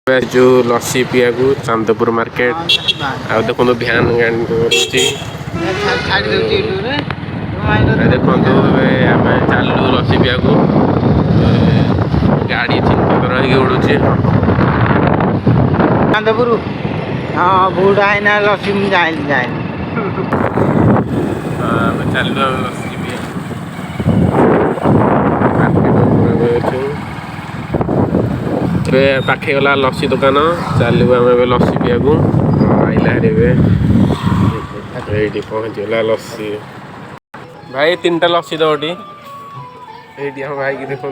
जो लस्सी पिया को चांदपुर मार्केट आ देखो भ्यान गाड़ी देखो आम चलू लस्सी पिया को गाड़ी चिंतर उड़ूचे चांदपुर हाँ बूढ़ा है ना लस्सी में जाए चलू लस्सी पिया पाखे गला लस्सी दुकान चलू आम लस्सी पिया को आइला ये पहुँचीगला लस्सी भाई 3टा लस्सी दौटी ये हम भाई की देखु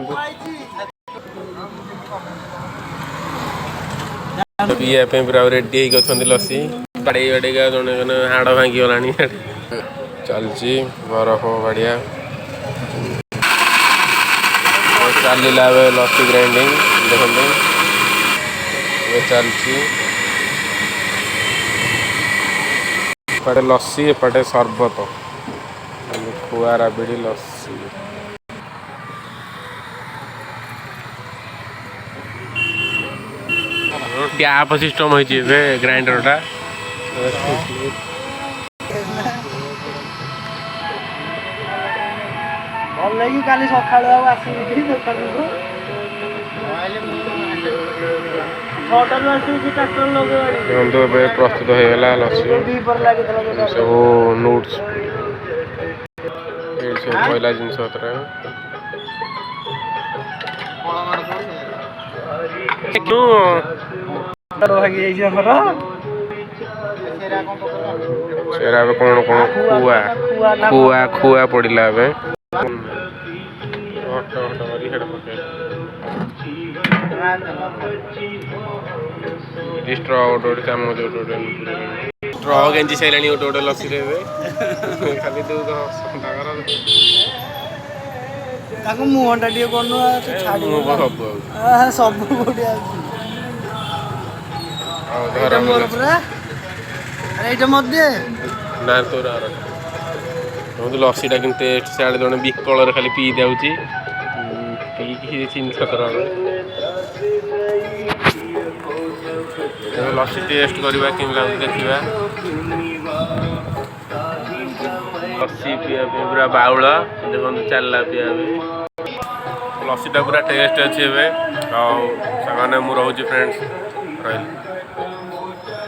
पीवा पूरा रेडी होती लस्सी बाड़े बाड़ेगा जड़े हाड़ भांगी गला चलची बरफ बढ़िया चलला लस्सी ग्राइंडिंग देखते चलची एपटे लस्सी एपटे सरबत खुआ राबिड़ी लस्सी टैप सिस्टम होती ग्राइंडर टा भल लगी काली सकाळ प्रस्तुत होगा लस्सी सब नोट्स पहला जिनस कौन कौन खुआ खुआ खुआ पड़ा स्ट्र गोटे चामच स्ट्र गेंजी सारे गोटे गोटे लस्सी खाली मुहटा टे कर सब ना तो लस्सीटा कि टेस्ट सियाड़े जड़े विकल खाली पी जाऊँगी पी चिन्ह लस्सी टेस्ट करवा कि देखा लस्सी पीवा पूरा बाउल देखो चलला पीवा लस्सीटा पूरा टेस्ट अच्छे सामान्य मुझे फ्रेंड्स रही।